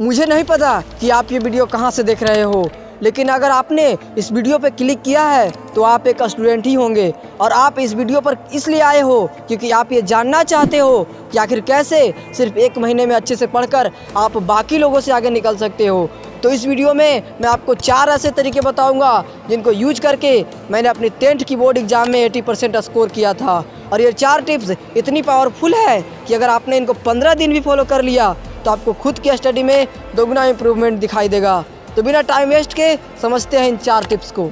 मुझे नहीं पता कि आप ये वीडियो कहाँ से देख रहे हो, लेकिन अगर आपने इस वीडियो पर क्लिक किया है तो आप एक स्टूडेंट ही होंगे। और आप इस वीडियो पर इसलिए आए हो क्योंकि आप ये जानना चाहते हो कि आखिर कैसे सिर्फ 1 महीने में अच्छे से पढ़कर आप बाकी लोगों से आगे निकल सकते हो। तो इस वीडियो में मैं आपको 4 ऐसे तरीके बताऊंगा जिनको यूज करके मैंने अपनी 10th की बोर्ड एग्जाम में 80% स्कोर किया था। और ये 4 टिप्स इतनी पावरफुल है कि अगर आपने इनको 15 दिन भी फॉलो कर लिया तो आपको खुद की स्टडी में दोगुना इम्प्रूवमेंट दिखाई देगा। तो बिना टाइम वेस्ट के समझते हैं इन 4 टिप्स को।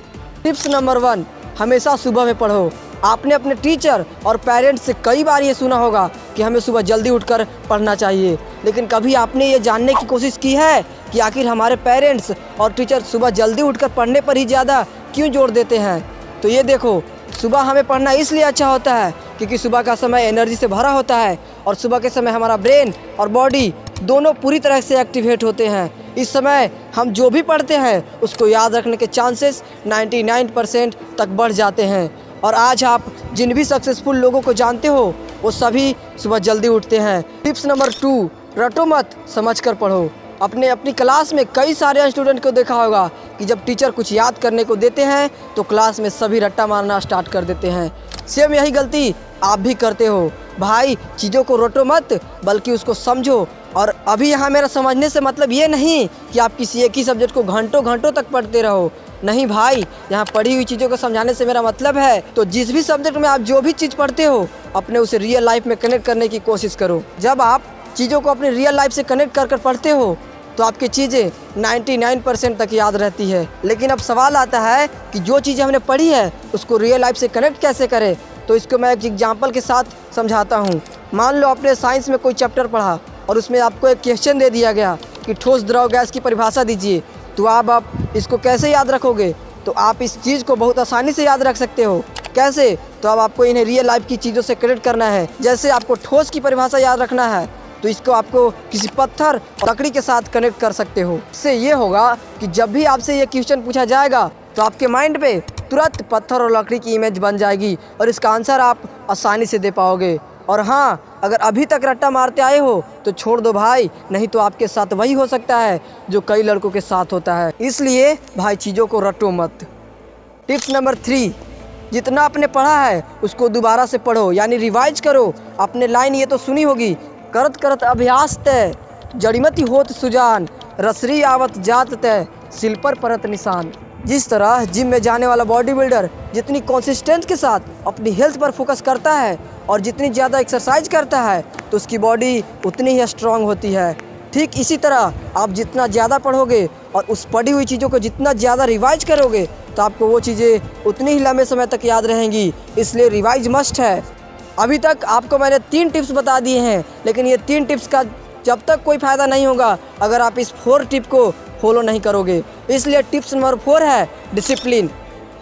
टिप्स नंबर 1, हमेशा सुबह में पढ़ो। आपने अपने टीचर और पेरेंट्स से कई बार ये सुना होगा कि हमें सुबह जल्दी उठकर पढ़ना चाहिए, लेकिन कभी आपने ये जानने की कोशिश की है कि आखिर हमारे पेरेंट्स और टीचर सुबह जल्दी उठकर पढ़ने पर ही ज़्यादा क्यों जोर देते हैं? तो ये देखो, सुबह हमें पढ़ना इसलिए अच्छा होता है क्योंकि सुबह का समय एनर्जी से भरा होता है और सुबह के समय हमारा ब्रेन और बॉडी दोनों पूरी तरह से एक्टिवेट होते हैं। इस समय हम जो भी पढ़ते हैं उसको याद रखने के चांसेस 99% तक बढ़ जाते हैं। और आज आप जिन भी सक्सेसफुल लोगों को जानते हो वो सभी सुबह जल्दी उठते हैं। टिप्स नंबर 2, रटो मत, समझ कर पढ़ो। अपनी क्लास में कई सारे स्टूडेंट को देखा होगा कि जब टीचर कुछ याद करने को देते हैं तो क्लास में सभी रट्टा मारना स्टार्ट कर देते हैं। सेम यही गलती आप भी करते हो। भाई, चीज़ों को रटो मत बल्कि उसको समझो। और अभी यहाँ मेरा समझने से मतलब ये नहीं कि आप किसी एक ही सब्जेक्ट को घंटों घंटों तक पढ़ते रहो। नहीं भाई, यहाँ पढ़ी हुई चीज़ों को समझाने से मेरा मतलब है तो जिस भी सब्जेक्ट में आप जो भी चीज़ पढ़ते हो अपने उसे रियल लाइफ में कनेक्ट करने की कोशिश करो। जब आप चीज़ों को अपनी रियल लाइफ से कनेक्ट कर पढ़ते हो तो आपकी चीज़ें 99% तक याद रहती है। लेकिन अब सवाल आता है कि जो चीज़ें हमने पढ़ी है उसको रियल लाइफ से कनेक्ट कैसे करें। तो इसको मैं एक एग्जाम्पल के साथ समझाता हूँ। मान लो आपने साइंस में कोई चैप्टर पढ़ा और उसमें आपको एक क्वेश्चन दे दिया गया कि ठोस द्रव गैस की परिभाषा दीजिए। तो आप इसको कैसे याद रखोगे? तो आप इस चीज़ को बहुत आसानी से याद रख सकते हो। कैसे? तो अब आपको इन्हें रियल लाइफ की चीज़ों से कनेक्ट करना है। जैसे आपको ठोस की परिभाषा याद रखना है तो इसको आपको किसी पत्थर और लकड़ी के साथ कनेक्ट कर सकते हो। इससे ये होगा कि जब भी आपसे ये क्वेश्चन पूछा जाएगा तो आपके माइंड पे तुरंत पत्थर और लकड़ी की इमेज बन जाएगी और इसका आंसर आप आसानी से दे पाओगे। और हाँ, अगर अभी तक रट्टा मारते आए हो तो छोड़ दो भाई, नहीं तो आपके साथ वही हो सकता है जो कई लड़कों के साथ होता है। इसलिए भाई, चीज़ों को रटो मत। टिप्स नंबर 3, जितना आपने पढ़ा है उसको दोबारा से पढ़ो, यानी रिवाइज करो। आपने लाइन ये तो सुनी होगी, करत करत अभ्यास तय, जड़ीमती होत सुजान, रसरी आवत जात तय, सिल पर परत निशान। जिस तरह जिम में जाने वाला बॉडी बिल्डर जितनी कंसिस्टेंस के साथ अपनी हेल्थ पर फोकस करता है और जितनी ज़्यादा एक्सरसाइज करता है तो उसकी बॉडी उतनी ही स्ट्रांग होती है। ठीक इसी तरह आप जितना ज़्यादा पढ़ोगे और उस पढ़ी हुई चीज़ों को जितना ज़्यादा रिवाइज करोगे तो आपको वो चीज़ें उतनी ही लंबे समय तक याद रहेंगी। इसलिए रिवाइज मस्ट है। अभी तक आपको मैंने 3 टिप्स बता दिए हैं, लेकिन ये 3 टिप्स का जब तक कोई फ़ायदा नहीं होगा अगर आप इस 4 टिप को फॉलो नहीं करोगे। इसलिए टिप्स नंबर 4 है डिसिप्लिन।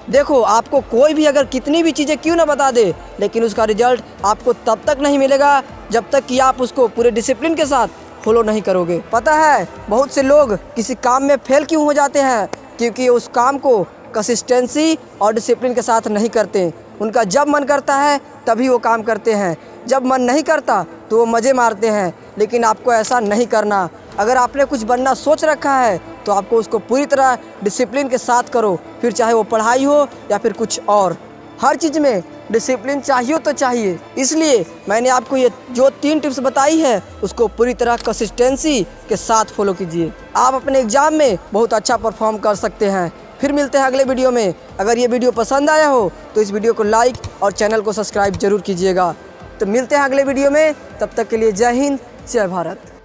देखो, आपको कोई भी अगर कितनी भी चीज़ें क्यों ना बता दे, लेकिन उसका रिजल्ट आपको तब तक नहीं मिलेगा जब तक कि आप उसको पूरे डिसिप्लिन के साथ फॉलो नहीं करोगे। पता है बहुत से लोग किसी काम में फेल क्यों हो जाते हैं? क्योंकि उस काम को कंसिस्टेंसी और डिसिप्लिन के साथ नहीं करते। उनका जब मन करता है तभी वो काम करते हैं, जब मन नहीं करता तो वो मज़े मारते हैं। लेकिन आपको ऐसा नहीं करना। अगर आपने कुछ बनना सोच रखा है तो आपको उसको पूरी तरह डिसिप्लिन के साथ करो, फिर चाहे वो पढ़ाई हो या फिर कुछ और। हर चीज़ में डिसिप्लिन चाहिए तो चाहिए। इसलिए मैंने आपको ये जो 3 टिप्स बताई है उसको पूरी तरह कंसिस्टेंसी के साथ फॉलो कीजिए। आप अपने एग्ज़ाम में बहुत अच्छा परफॉर्म कर सकते हैं। फिर मिलते हैं अगले वीडियो में। अगर ये वीडियो पसंद आया हो तो इस वीडियो को लाइक और चैनल को सब्सक्राइब जरूर कीजिएगा। तो मिलते हैं अगले वीडियो में, तब तक के लिए जय हिंद, जय भारत।